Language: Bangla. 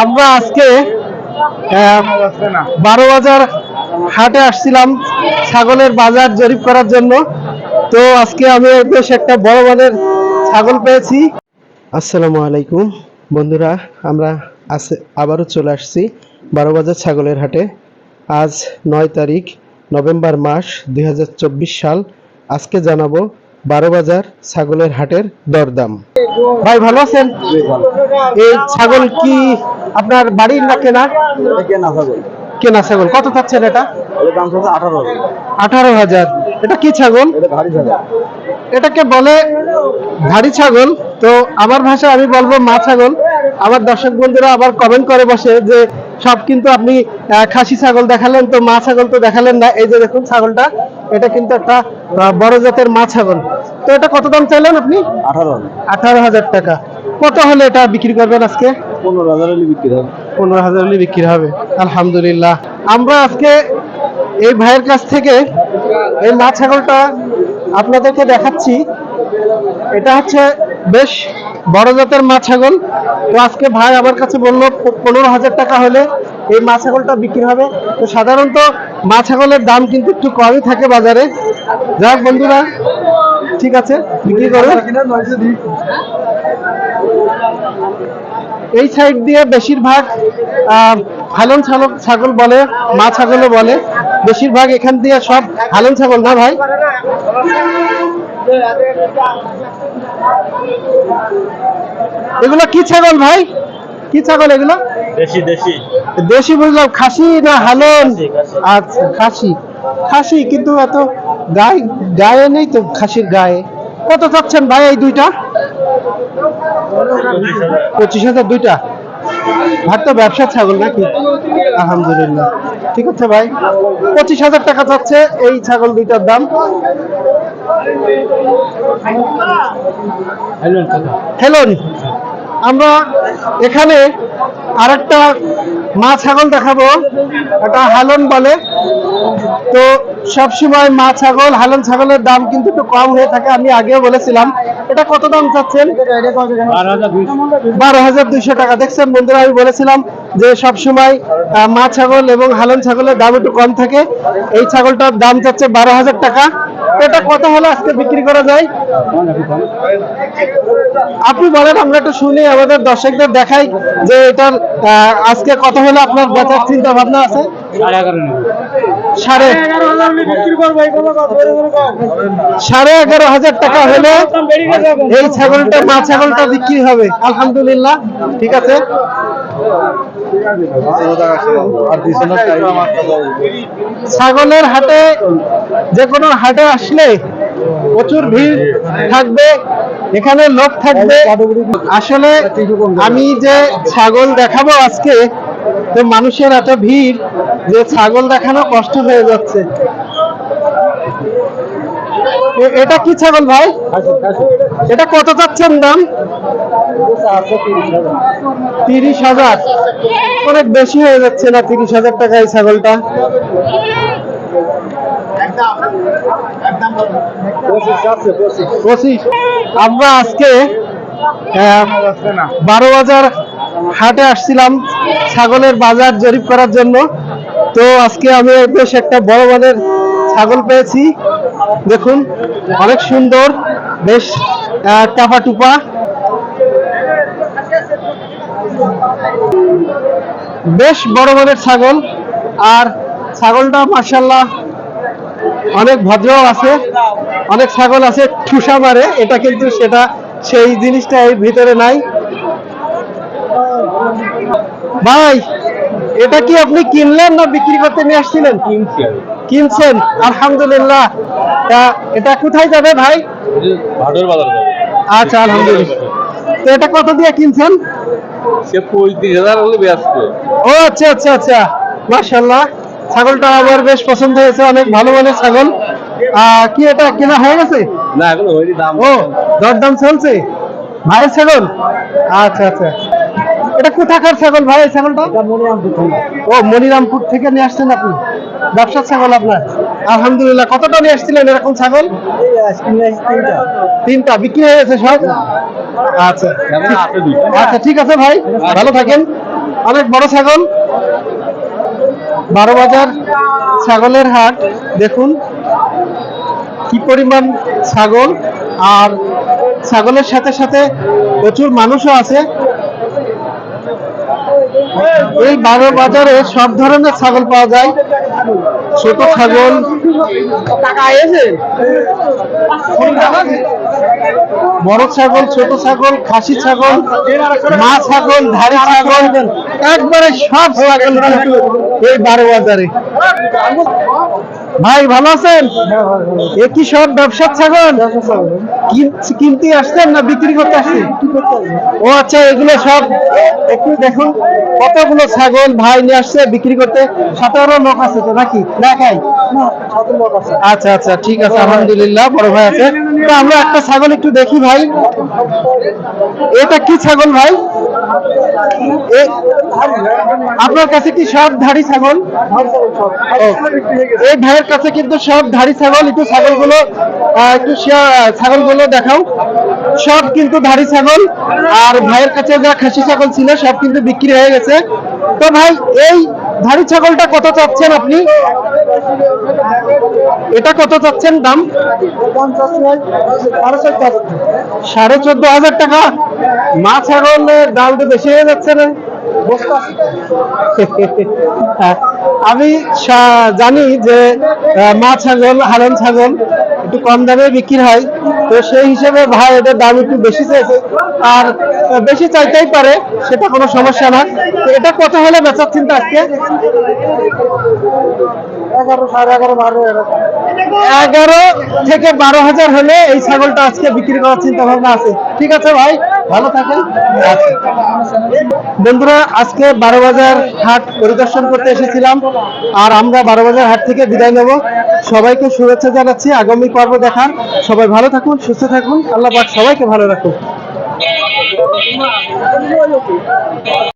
আমরা আজকে 12 বাজার হাটে আসছিলাম ছাগলের বাজার জরিপ করার জন্য। তো আজকে আমি বেশ একটা বড় মানের ছাগল পেয়েছি। আসসালামু আলাইকুম বন্ধুরা, আমরা আবারও চলে আসছি 12 বাজার ছাগলের হাটে। আজ 9 তারিখ নভেম্বর মাস 2024 সাল। আজকে জানাবো 12 বাজার ছাগলের হাটের দরদাম। ভাই ভালো আছেন? এই ছাগল কি আপনার বাড়ির না কেনা? কেনা ছাগল। কত চাচ্ছেন এটা? 18,000। এটা কি ছাগল? এটাকে বলে ধাড়ি ছাগল। তো আমার ভাষায় আমি বলবো মা ছাগল। আমার দর্শক বন্ধুরা আবার কমেন্ট করে বসে যে সব কিন্তু আপনি খাসি ছাগল দেখালেন, তো মা ছাগল তো দেখালেন না। এই যে দেখুন ছাগলটা, এটা কিন্তু একটা বড় জাতের মা ছাগল। তো এটা কত দাম চাইলেন আপনি? 18,000 টাকা। কত হলে এটা বিক্রি করবেন আজকে? 15,000 হলে বিক্রি হবে। 15,000 হলে বিক্রি হবে। আলহামদুলিল্লাহ। আমরা আজকে এই ভাইয়ের কাছ থেকে এই মা ছাগলটা আপনাদেরকে দেখাচ্ছি। এটা হচ্ছে বেশ বড় জাতের মা ছাগল। তো আজকে ভাই আমার কাছে বললো 15,000 টাকা হলে এই মা ছাগলটা বিক্রি হবে। তো সাধারণত মা ছাগলের দাম কিন্তু একটু কমই থাকে বাজারে। যাক বন্ধুরা, ঠিক আছে, বিক্রি করো। এই সাইড দিয়ে বেশিরভাগ হালন ছাগল বলে, মা ছাগলও বলে। বেশিরভাগ এখান দিয়ে সব হালন ছাগল না ভাই? এগুলো কি ছাগল ভাই? কি ছাগল এগুলো? দেশি দেশি দেশি বুঝলাম। খাসি না হালন? আচ্ছা খাসি। খাসি কিন্তু এত গায়ে নেই তো খাসির গায়ে। কত চাচ্ছেন ভাই এই দুইটা? 25,000 দুইটা। ভাই তো ব্যবসার ছাগল নাকি? আলহামদুলিল্লাহ, ঠিক আছে ভাই। 25,000 টাকা চাচ্ছে এই ছাগল দুইটার দাম। হেলন, আমরা এখানে আরেকটা মা ছাগল দেখাবো। এটা হালন বলে। তো সবসময় মা ছাগল হালন ছাগলের দাম কিন্তু একটু কম হয়ে থাকে, আমি আগেও বলেছিলাম। এটা কত দাম চাচ্ছেন? 12,200 টাকা। দেখছেন বন্ধুরা, আমি বলেছিলাম যে সবসময় মা ছাগল এবং হালন ছাগলের দাম একটু কম থাকে। এই ছাগলটার দাম চাচ্ছে 12,000 টাকা। এটা কত হলে আজকে বিক্রি করা যায়? আপনি বলেন, আমরা একটু শুনি, আমাদের দর্শকদের দেখাই যে এটার আজকে কত হলে আপনার বেচার চিন্তা ভাবনা আছে? 11,500 টাকা হলে এই ছাগলটা মা ছাগলটা বিক্রি হবে। আলহামদুলিল্লাহ, ঠিক আছে। ছাগলের হাটে, যে কোনো হাটে আসলে প্রচুর ভিড় থাকবে, এখানে লোক থাকবে। আসলে আমি যে ছাগল দেখাবো আজকে, তো মানুষের এত ভিড় যে ছাগল দেখানো কষ্ট হয়ে যাচ্ছে। এটা কি ছাগল ভাই? এটা কত চাচ্ছেন দাম? 30,000। অনেক বেশি হয়ে যাচ্ছে না 30,000 টাকা এই ছাগলটা? 25। আমরা আজকে 12 বাজার হাটে আসছিলাম ছাগলের বাজার জরিপ করার জন্য। তো আজকে আমি বেশ একটা বড় মানের ছাগল পেয়েছি। দেখুন, অনেক সুন্দর, বেশ টাপা টুপা। বেশ বড় মানের ছাগল। আর ছাগলটা মাশাআল্লাহ অনেক ভদ্র আছে। অনেক ছাগল আছে ঠুসা মারে, এটা কিন্তু সেটা সেই জিনিসটা এর ভিতরে নাই। ভাই, এটা কি আপনি কিনলেন না বিক্রি করতে নিয়ে আসছিলেন? কিনছেন, আলহামদুলিল্লাহ। এটা কোথায় যাবে ভাই? আচ্ছা, আলহামদুলিল্লাহ। তো এটা কত দিয়ে কিনছেন? 35,000 হলে ব্যস্ত। ও আচ্ছা আচ্ছা আচ্ছা, মাশাআল্লাহ। ছাগলটা আমার বেশ পছন্দ হয়েছে, অনেক ভালো মানের ছাগল। কি এটা কেনা হয়ে গেছে? না, এখনো হয়নি। দাম ও, দরদাম চলছে ভাইয়ের ছাগল। আচ্ছা আচ্ছা, এটা কোথাকার ছাগল ভাই এই ছাগলটা? ও, মনিরামপুর থেকে নিয়ে আসছেন আপনি? ব্যবসার ছাগল আপনার? আলহামদুলিল্লাহ। কতটা নিয়ে আসছিলেন এরকম ছাগল? 3টা বিক্রি হয়ে গেছে সব? আচ্ছা আচ্ছা, ঠিক আছে ভাই, ভালো থাকেন। অনেক বড় ছাগল। 12 বাজার ছাগলের হাট, দেখুন কি পরিমাণ ছাগল, আর ছাগলের সাথে সাথে প্রচুর মানুষও আছে। এই 12 বাজারে সব ধরনের ছাগল পাওয়া যায়, ছোট ছাগল, বড় ছাগল, ছোট ছাগল, খাসি ছাগল, মা ছাগল, ধাড়ি ছাগল, একবারে সব ছাগল এই 12 বাজারে। ভাই ভালো আছেন? এ কি সব ব্যবসার ছাগল? কিনতে আসছেন না বিক্রি করতে আসছেন? ও আচ্ছা, এগুলো সব একটু দেখুন, কতগুলো ছাগল ভাই নিয়ে আসছে বিক্রি করতে। সাথে আরো লোক আছে তো নাকি? দেখাই। আচ্ছা আচ্ছা, ঠিক আছে, আলহামদুলিল্লাহ, বড় ভাই আছে। তো আমরা একটা ছাগল একটু দেখি ভাই। এটা কি ছাগল ভাই? আপনার কাছে কি সব ধাড়ি ছাগল? এই ভাইয়ের কাছে কিন্তু সব ধাড়ি ছাগল। একটু ছাগলগুলো ছাগলগুলো দেখাও। সব কিন্তু ধাড়ি ছাগল। আর ভাইয়ের কাছে যা খাসি ছাগল ছিল সব কিন্তু বিক্রি হয়ে গেছে। তো ভাই, এই ধাড়ি ছাগলটা কত চাচ্ছেন আপনি? এটা কত চাচ্ছেন দাম? 14,500 টাকা। মা ছাগলের দাম তো বেশি হয়ে যাচ্ছে না? আমি জানি যে মা ছাগল, হারাম ছাগল একটু কম দামে বিক্রি হয়, তো সেই হিসেবে ভাই এদের দাম একটু বেশি চাইছে। আর বেশি চাইতেই পারে, সেটা কোনো সমস্যা না। তো এটা কত হলে বেচার চিন্তা আজকে? 11, 11.5, 12। 11 থেকে 12,000 হলে এই ছাগলটা আজকে বিক্রি করার চিন্তা ভাবনা আছে। ঠিক আছে ভাই, ভালো থাকেন। বন্ধুরা, আজকে 12 বাজার হাট পরিদর্শন করতে এসেছিলাম, আর আমরা 12 বাজার হাট থেকে বিদায় নেব। সবাইকে শুভেচ্ছা জানাচ্ছি আগামী পর্ব দেখার। সবাই ভালো থাকুন, সুস্থ থাকুন, আল্লাহ পাক সবাইকে ভালো রাখুন।